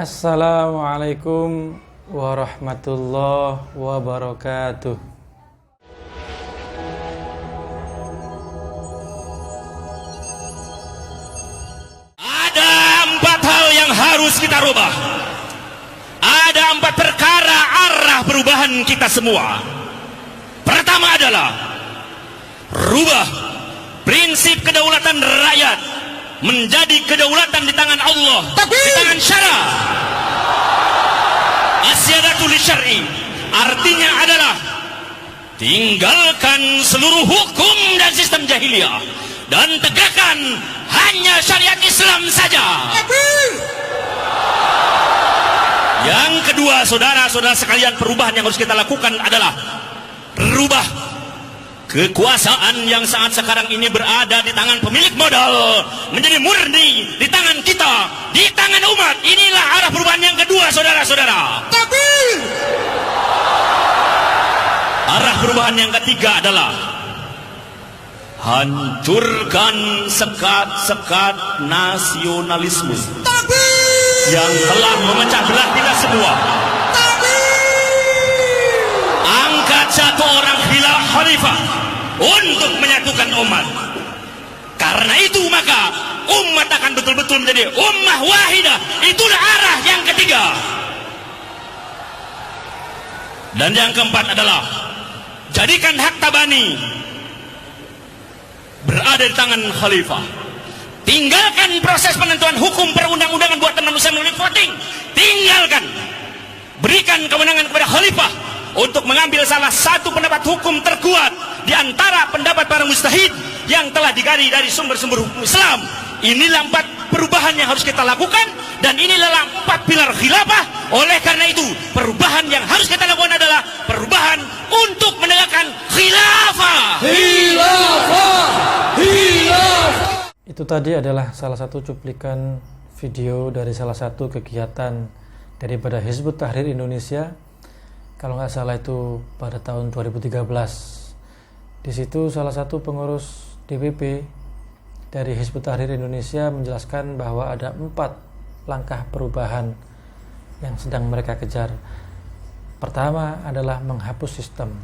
Assalamualaikum warahmatullahi wabarakatuh. Ada 4 hal yang harus kita rubah. Ada 4 perkara arah perubahan kita semua. Pertama adalah rubah prinsip kedaulatan rakyat menjadi kedaulatan di tangan Allah, di tangan syara. Asyadatu li syar'i artinya adalah tinggalkan seluruh hukum dan sistem jahiliyah dan tegakkan hanya syariat Islam saja. Yang kedua, saudara-saudara sekalian, perubahan yang harus kita lakukan adalah rubah kekuasaan yang saat sekarang ini berada di tangan pemilik modal menjadi murni di tangan kita, di tangan umat. Inilah arah perubahan yang kedua, saudara-saudara. Arah perubahan yang ketiga adalah hancurkan sekat-sekat nasionalisme yang telah memecah belah kita semua. Angkat satu orang khalifah untuk menyatukan umat. Karena itu maka umat akan betul-betul menjadi ummah wahidah. Itulah arah yang ketiga. Dan yang keempat adalah jadikan hak tabani berada di tangan khalifah. Tinggalkan proses penentuan hukum perundang-undangan buatan manusia melalui voting. Tinggalkan. Berikan kewenangan kepada khalifah untuk mengambil salah satu pendapat hukum terkuat di antara pendapat para mujtahid yang telah digali dari sumber-sumber hukum Islam. Inilah 4 perubahan yang harus kita lakukan, dan inilah 4 pilar khilafah. Oleh karena itu, perubahan yang harus kita lakukan adalah perubahan untuk menegakkan khilafah. Itu tadi adalah salah satu cuplikan video dari salah satu kegiatan daripada Hizbut Tahrir Indonesia. Kalau nggak salah itu pada tahun 2013. Di situ salah satu pengurus DPP dari Hizbut Tahrir Indonesia menjelaskan bahwa ada 4 langkah perubahan yang sedang mereka kejar. Pertama adalah menghapus sistem.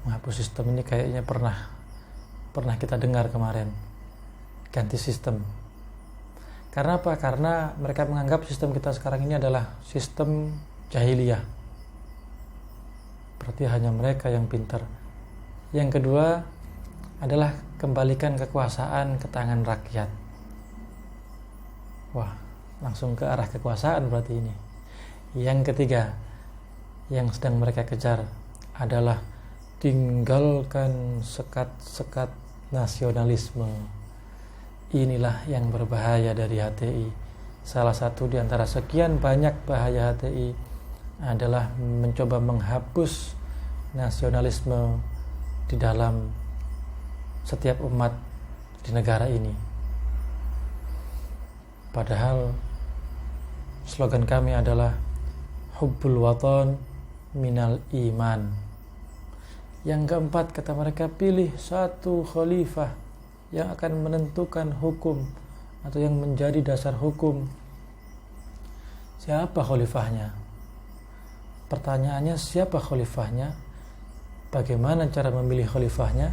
Menghapus sistem ini kayaknya pernah kita dengar kemarin. Ganti sistem. Karena apa? Karena mereka menganggap sistem kita sekarang ini adalah sistem jahiliyah. Berarti hanya mereka yang pintar. Yang kedua adalah kembalikan kekuasaan ke tangan rakyat. Wah, langsung ke arah kekuasaan berarti ini. Yang ketiga yang sedang mereka kejar adalah tinggalkan sekat-sekat nasionalisme. Inilah yang berbahaya dari HTI. Salah satu di antara sekian banyak bahaya HTI adalah mencoba menghapus nasionalisme di dalam setiap umat di negara ini. Padahal slogan kami adalah hubbul watan minal iman. Yang keempat, kata mereka, pilih satu khalifah yang akan menentukan hukum atau yang menjadi dasar hukum. Siapa khalifahnya? Pertanyaannya, siapa khalifahnya? Bagaimana cara memilih khalifahnya?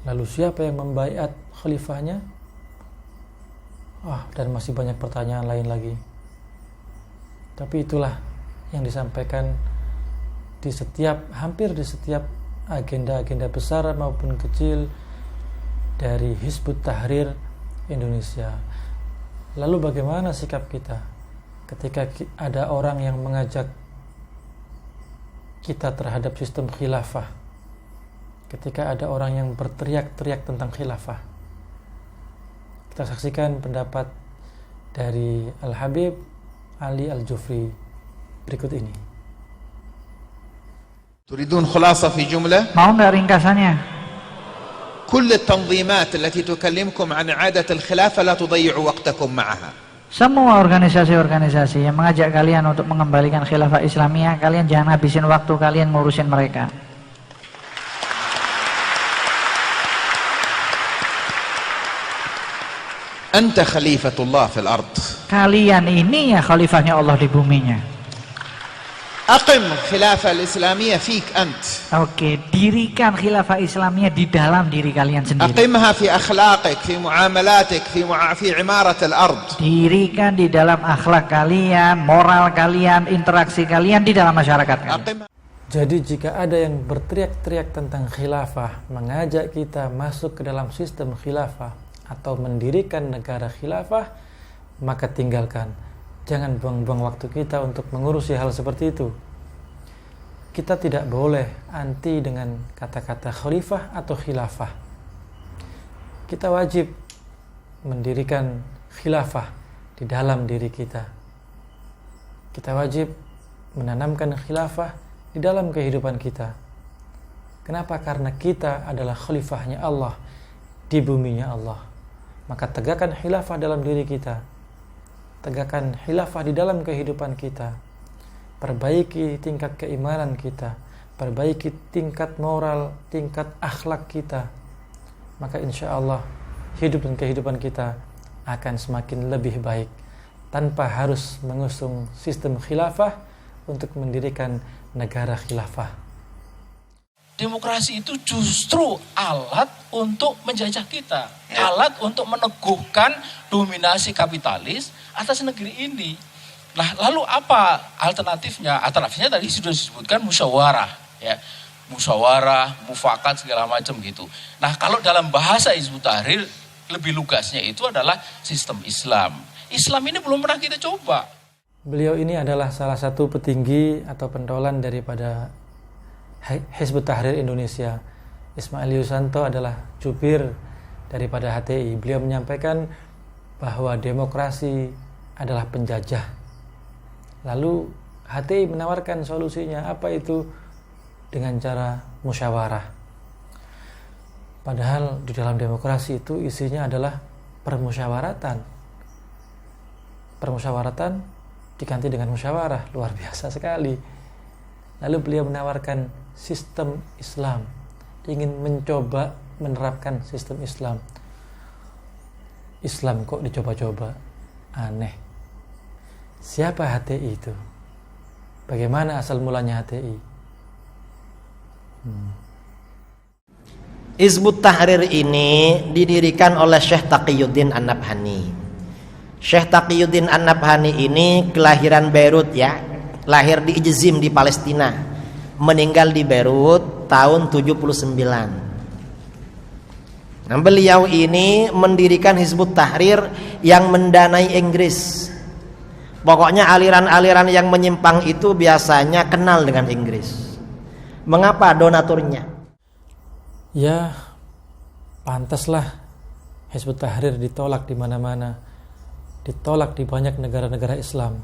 Lalu siapa yang membaiat khalifahnya? Dan masih banyak pertanyaan lain lagi. Tapi itulah yang disampaikan hampir di setiap agenda-agenda besar maupun kecil dari Hizbut Tahrir Indonesia. Lalu bagaimana sikap kita ketika ada orang yang mengajak kita terhadap sistem khilafah? Ketika ada orang yang berteriak-teriak tentang khilafah. Kita saksikan pendapat dari Al-Habib Ali Al-Jufri berikut ini. Turidun khulasa fi jumlah? Mau nggak ringkasannya? كل التنظيمات التي تكلمكم عن إعادة الخلافة لا تضيعوا وقتكم معها. Semua organisasi-organisasi yang mengajak kalian untuk mengembalikan khilafah Islamiyah, kalian jangan habisin waktu kalian ngurusin mereka. أنت خليفة الله في الأرض. Kalian ini ya khalifahnya Allah di buminya. أقم خلافة الإسلامية فيك أنت. Oke, dirikan khilafah Islamiyah di dalam diri kalian sendiri. أقمها في أخلاقك، في معاملاتك، في عمارة الأرض. Dirikan di dalam akhlak kalian, moral kalian, interaksi kalian di dalam masyarakat kalian. أقمها. Jadi jika ada yang berteriak-teriak tentang khilafah, mengajak kita masuk ke dalam sistem khilafah atau mendirikan negara khilafah, maka tinggalkan. Jangan buang-buang waktu kita untuk mengurusi hal seperti itu. Kita tidak boleh anti dengan kata-kata khalifah atau khilafah. Kita wajib mendirikan khilafah di dalam diri kita. Kita wajib menanamkan khilafah di dalam kehidupan kita. Kenapa? Karena kita adalah khalifahnya Allah di buminya Allah. Maka tegakkan khilafah dalam diri kita. Tegakkan khilafah di dalam kehidupan kita. Perbaiki tingkat keimanan kita. Perbaiki tingkat moral, tingkat akhlak kita. Maka insya Allah hidup dan kehidupan kita akan semakin lebih baik. Tanpa harus mengusung sistem khilafah untuk mendirikan negara khilafah. Demokrasi itu justru alat untuk menjajah kita, alat untuk meneguhkan dominasi kapitalis atas negeri ini. Nah, lalu apa alternatifnya? Alternatifnya tadi sudah disebutkan musyawarah, ya, musyawarah, mufakat segala macam gitu. Nah, kalau dalam bahasa Hizbut Tahrir lebih lugasnya itu adalah sistem Islam. Islam ini belum pernah kita coba. Beliau ini adalah salah satu petinggi atau pentolan daripada Hizbut Tahrir Indonesia. Ismail Yusanto adalah jubir daripada HTI. Beliau menyampaikan bahwa demokrasi adalah penjajah. Lalu HTI menawarkan solusinya, apa itu? Dengan cara musyawarah. Padahal di dalam demokrasi itu isinya adalah permusyawaratan. Permusyawaratan diganti dengan musyawarah, luar biasa sekali. Lalu beliau menawarkan sistem Islam, ingin mencoba menerapkan sistem Islam. Islam kok dicoba-coba, aneh. Siapa HTI itu? Bagaimana asal mulanya HTI? Hizbut Tahrir ini didirikan oleh Syekh Taqiyuddin An-Nabhani. Syekh Taqiyuddin An-Nabhani ini kelahiran Beirut, ya, lahir di Ijzim di Palestina, meninggal di Beirut tahun 79. Nah, beliau ini mendirikan Hizbut Tahrir yang mendanai Inggris. Pokoknya aliran-aliran yang menyimpang itu biasanya kenal dengan Inggris. Mengapa donaturnya? Ya, pantaslah Hizbut Tahrir ditolak di mana-mana. Ditolak di banyak negara-negara Islam.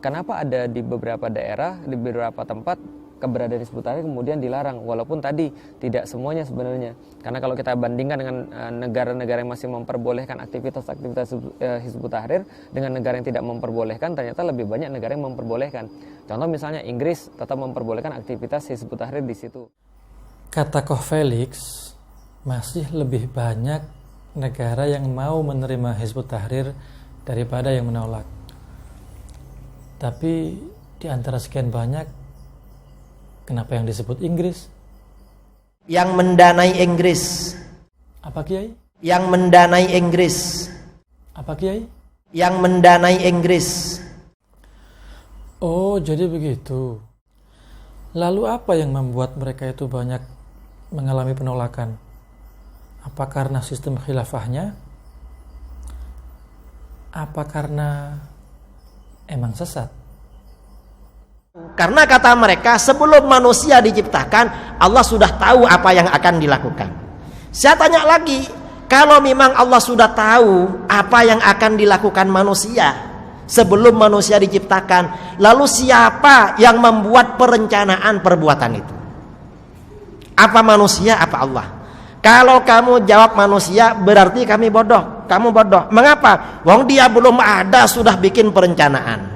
Kenapa ada di beberapa daerah, di beberapa tempat keberadaan Hizbut Tahrir kemudian dilarang, walaupun tadi tidak semuanya sebenarnya. Karena kalau kita bandingkan dengan negara-negara yang masih memperbolehkan aktivitas-aktivitas Hizbut Tahrir dengan negara yang tidak memperbolehkan, ternyata lebih banyak negara yang memperbolehkan. Contoh misalnya Inggris tetap memperbolehkan aktivitas Hizbut Tahrir di situ. Kata Koh Felix, masih lebih banyak negara yang mau menerima Hizbut Tahrir daripada yang menolak. Tapi di antara sekian banyak, kenapa yang disebut Inggris? Yang mendanai Inggris. Apa Kiai? Yang mendanai Inggris. Apa Kiai? Yang mendanai Inggris. Oh, jadi begitu. Lalu apa yang membuat mereka itu banyak mengalami penolakan? Apa karena sistem khilafahnya? Apa karena emang sesat? Karena kata mereka, sebelum manusia diciptakan, Allah sudah tahu apa yang akan dilakukan. Saya tanya lagi, kalau memang Allah sudah tahu apa yang akan dilakukan manusia sebelum manusia diciptakan, lalu siapa yang membuat perencanaan perbuatan itu? Apa manusia, apa Allah? Kalau kamu jawab manusia, berarti kami bodoh. Kamu bodoh. Mengapa? Wong dia belum ada sudah bikin perencanaan.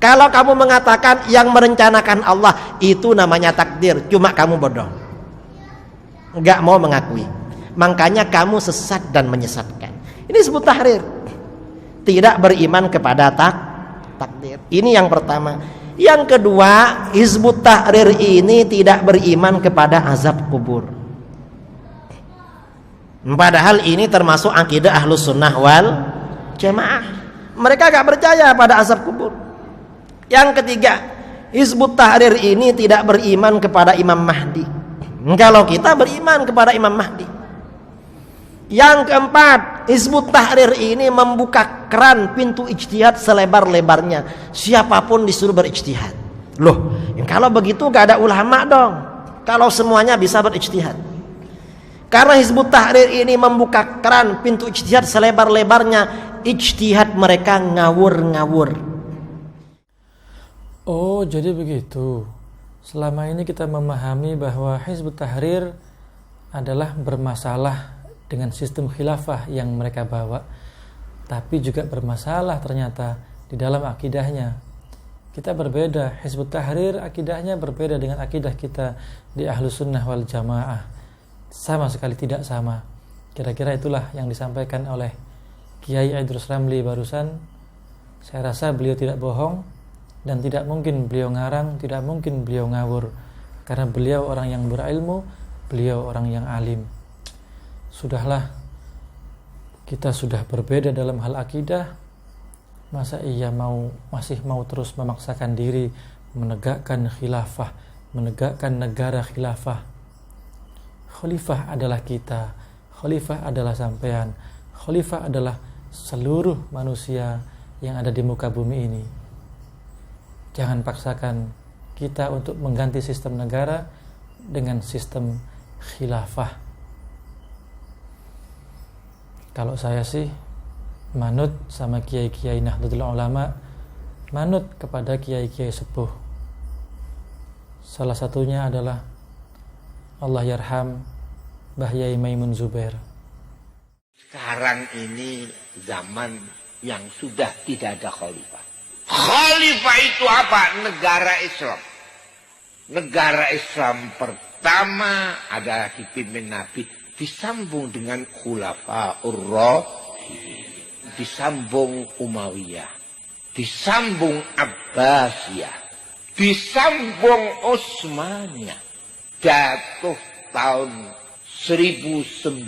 Kalau kamu mengatakan yang merencanakan Allah, itu namanya takdir. Cuma kamu bodoh, nggak mau mengakui. makanya kamu sesat dan menyesatkan. Ini disebut tahrir. Tidak beriman kepada takdir. Ini yang pertama. Yang kedua, Hizbut Tahrir ini tidak beriman kepada azab kubur. Padahal ini termasuk akidah Ahlus Sunnah wal Jamaah. Mereka gak percaya pada azab kubur. Yang ketiga, Hizbut Tahrir ini tidak beriman kepada Imam Mahdi. Kalau kita beriman kepada Imam Mahdi. Yang keempat, Hizbut Tahrir ini membuka keran pintu ijtihad selebar-lebarnya. Siapapun disuruh berijtihad. Loh, kalau begitu gak ada ulama dong. Kalau semuanya bisa berijtihad. Karena Hizbut Tahrir ini membuka keran pintu ijtihad selebar-lebarnya, ijtihad mereka ngawur-ngawur. Oh, jadi begitu. Selama ini kita memahami bahwa Hizbut Tahrir adalah bermasalah dengan sistem khilafah yang mereka bawa, tapi juga bermasalah ternyata di dalam akidahnya. Kita berbeda. Hizbut Tahrir akidahnya berbeda dengan akidah kita di Ahlus Sunnah wal Jamaah. Sama sekali tidak sama. Kira-kira itulah yang disampaikan oleh Kiai Idrus Ramli barusan. Saya rasa beliau tidak bohong, dan tidak mungkin beliau ngarang, tidak mungkin beliau ngawur, karena beliau orang yang berilmu, beliau orang yang alim. Sudahlah, kita sudah berbeda dalam hal akidah. Masa iya masih mau terus memaksakan diri menegakkan khilafah, menegakkan negara khilafah? Khalifah adalah kita, khalifah adalah sampean, khalifah adalah seluruh manusia yang ada di muka bumi ini. Jangan paksakan kita untuk mengganti sistem negara dengan sistem khilafah. Kalau saya sih manut sama kiai-kiai Nahdlatul Ulama, manut kepada kiai-kiai sepuh. Salah satunya adalah Allah yarham Mbah Yai Maimun Zubair. Sekarang ini zaman yang sudah tidak ada khalifah. Khalifah itu apa? Negara Islam. Negara Islam pertama adalah dipimpin Nabi, disambung dengan khulafa ar-rasyidin, disambung Umayyah, disambung Abbasiyah, disambung Utsmaniyah, jatuh tahun 1917.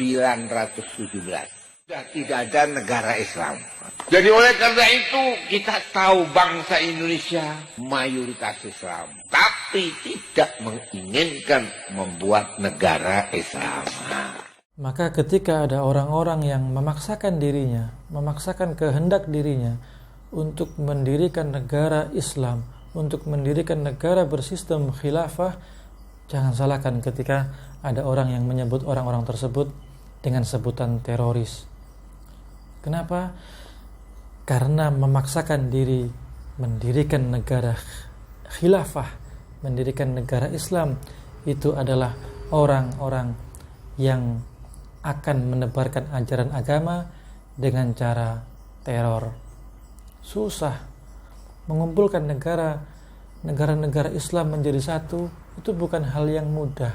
Sudah tidak ada negara Islam. Jadi oleh karena itu kita tahu bangsa Indonesia mayoritas Islam, tapi tidak menginginkan membuat negara Islam. Maka ketika ada orang-orang yang memaksakan dirinya, memaksakan kehendak dirinya untuk mendirikan negara Islam, untuk mendirikan negara bersistem khilafah, jangan salahkan ketika ada orang yang menyebut orang-orang tersebut dengan sebutan teroris. Kenapa? Karena memaksakan diri mendirikan negara khilafah, mendirikan negara Islam, itu adalah orang-orang yang akan menebarkan ajaran agama dengan cara teror. Susah mengumpulkan negara-negara Islam menjadi satu, itu bukan hal yang mudah.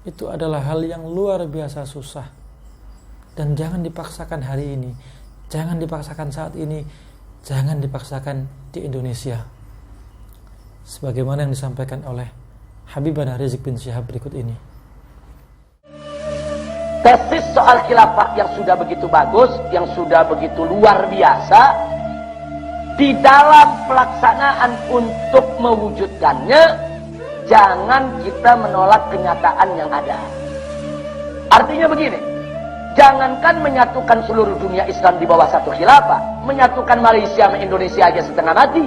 Itu adalah hal yang luar biasa susah. Dan jangan dipaksakan hari ini, jangan dipaksakan saat ini, jangan dipaksakan di Indonesia. Sebagaimana yang disampaikan oleh Habibana Rizik bin Syihab berikut ini. Tesis soal khilafah yang sudah begitu bagus, yang sudah begitu luar biasa, di dalam pelaksanaan untuk mewujudkannya, jangan kita menolak kenyataan yang ada. Artinya begini, jangankan menyatukan seluruh dunia Islam di bawah satu khilafah, menyatukan Malaysia sama Indonesia aja setengah mati.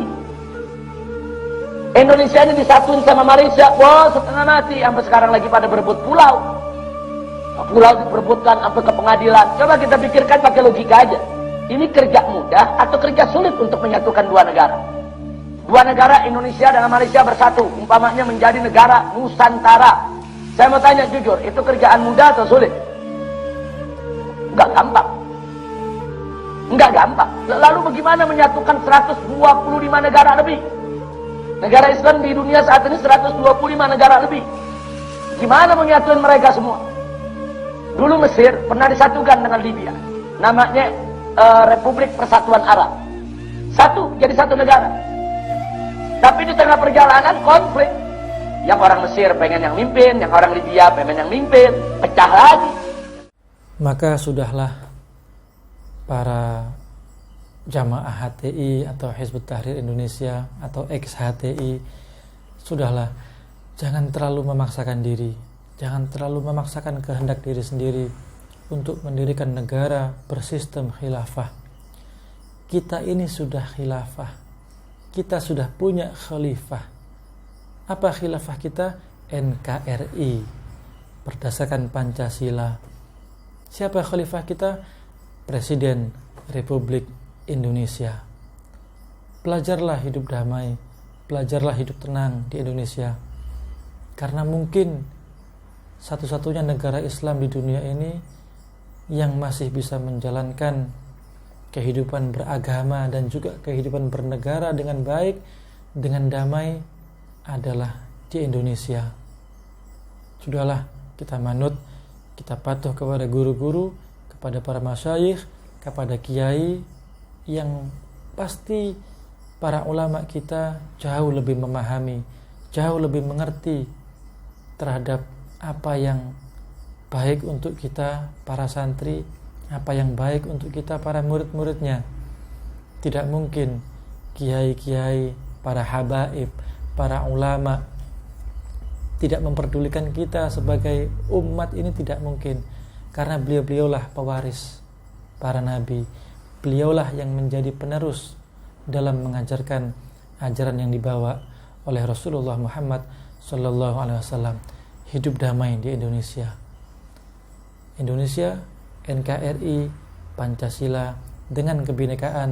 Indonesia ini disatuin sama Malaysia, wah setengah mati, sampai sekarang lagi pada berebut pulau. Pulau diperebutkan sampai ke pengadilan. Coba kita pikirkan pakai logika aja. Ini kerja mudah atau kerja sulit untuk menyatukan dua negara? Dua negara Indonesia dan Malaysia bersatu, umpamanya menjadi negara Nusantara. Saya mau tanya jujur, itu kerjaan mudah atau sulit? Enggak gampang. Enggak gampang. Lalu bagaimana menyatukan 125 negara lebih? Negara Islam di dunia saat ini 125 negara lebih. Gimana menyatukan mereka semua? Dulu Mesir pernah disatukan dengan Libya. Namanya Republik Persatuan Arab. Satu, jadi satu negara. Tapi di tengah perjalanan konflik. Yang orang Mesir pengen yang mimpin, yang orang Libya pengen yang mimpin. Pecah lagi. Maka sudahlah para jamaah HTI atau Hizbut Tahrir Indonesia atau ex-HTI, sudahlah, jangan terlalu memaksakan diri, jangan terlalu memaksakan kehendak diri sendiri untuk mendirikan negara bersistem khilafah. Kita ini sudah khilafah, kita sudah punya khalifah. Apa khilafah kita? NKRI berdasarkan Pancasila. Siapa khalifah kita? Presiden Republik Indonesia. Belajarlah hidup damai, belajarlah hidup tenang di Indonesia. Karena mungkin satu-satunya negara Islam di dunia ini yang masih bisa menjalankan kehidupan beragama dan juga kehidupan bernegara dengan baik, dengan damai adalah di Indonesia. Sudahlah, kita manut, kita patuh kepada guru-guru, kepada para masyayikh, kepada kiai, yang pasti para ulama kita jauh lebih memahami, jauh lebih mengerti terhadap apa yang baik untuk kita para santri, apa yang baik untuk kita para murid-muridnya. Tidak mungkin kiai-kiai, para habaib, para ulama tidak memperdulikan kita sebagai umat ini, tidak mungkin, karena beliau-beliaulah pewaris para nabi. Beliaulah yang menjadi penerus dalam mengajarkan ajaran yang dibawa oleh Rasulullah Muhammad Sallallahu Alaihi Wasallam. Hidup damai di Indonesia. Indonesia, NKRI, Pancasila dengan kebinekaan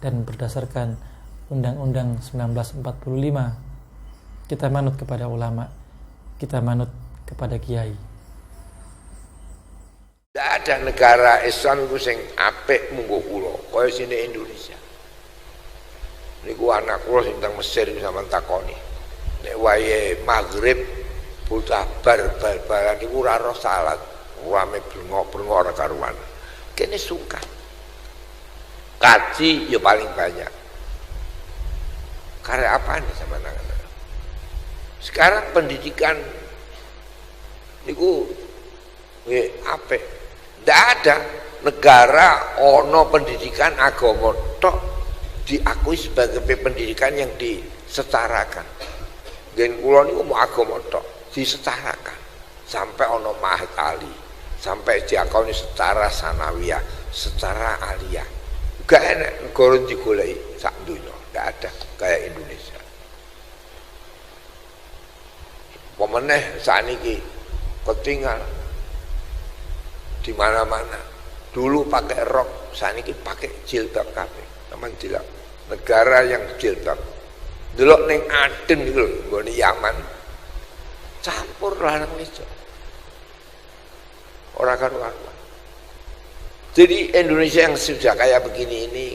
dan berdasarkan Undang-Undang 1945. Kita manut kepada ulama, kita manut kepada kiai. Tidak ada negara Islam itu sing apik munggo kula kaya sini Indonesia. Niku anak kula sing teng Mesir sampeyan takoni. Nek wayahe Maghrib buta bar-baran niku ora roh salat, rame brengok-brengok ora karuan. Kene sungkan. Kaji ya paling banyak. Karena apa nih sama nangan? Sekarang pendidikan niku apik. Tidak ada negara ono pendidikan agama tok diakui sebagai pendidikan yang disetarakan. Gen kula niku mau agama tok disetarakan. Sampai ono Mahat Ali, sampai diakoni secara sanawiyah, secara aliyah. Gak enak negara digoleki sak donya, gak ada kayak Indonesia. Pemeneh saniki ketinggal di mana-mana. Dulu pakai rok, saniki pakai jilbab kabeh. Teman dilak negara yang jilbab. Delok ning Aden iku lho, nggone Yaman. Campur lanang wedok. Ora karuan. Jadi Indonesia yang sudah kayak begini ini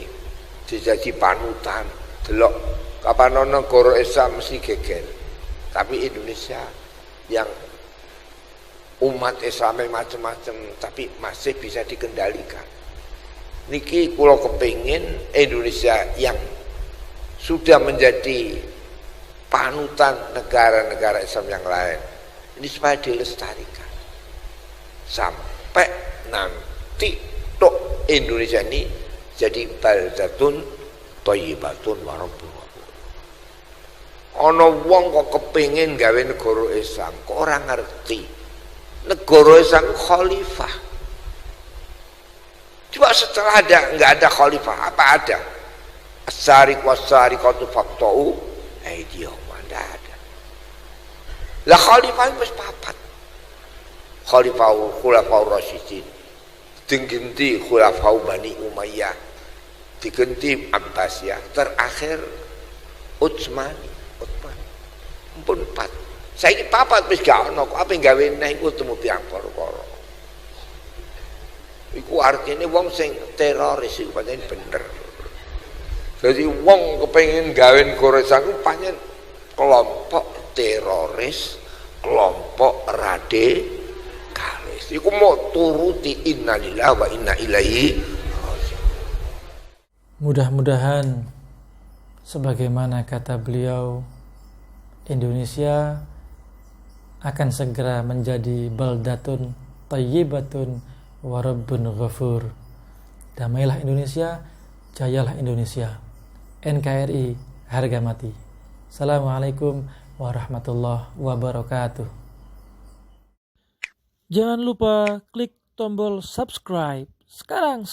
dijadi panutan. Delok kapan ono negara Islam mesti geger. Tapi Indonesia yang umat Islam macam-macam tapi masih bisa dikendalikan. Niki kula kepingin Indonesia yang sudah menjadi panutan negara-negara Islam yang lain ini supaya dilestarikan sampai nanti tok Indonesia ini jadi baldatun thayyibatun wa rabbun ghafur. Ana wong kok kepingin gawe negara Islam kok ora ngerti negara Islam khalifah. Coba setelah nggak ada khalifah, apa ada? As-sariq was-sariqatu faqta'u aydiyahum, nggak ada. Lah khalifah wis papat. Khalifah Khulafaur Rasyidin, diganti Khulafa Bani Umayyah, diganti Abbasiyah, terakhir Utsman. Pun 4. Saiki papat wis gak ono, kok ape gawe neh iku temu tiyang perkara. Iku artine wong sing teroris iku pancen bener. Jadi wong kepengin gawe negara iku pancen kelompok teroris, kelompok radikal. wis iku mau turuti innalillahi wa inna ilaihi. Mudah-mudahan sebagaimana kata beliau, Indonesia akan segera menjadi baldatun thayyibatun wa rabbun ghafur. Damailah Indonesia, jayalah Indonesia. NKRI harga mati. Assalamualaikum warahmatullahi wabarakatuh. Jangan lupa klik tombol subscribe sekarang.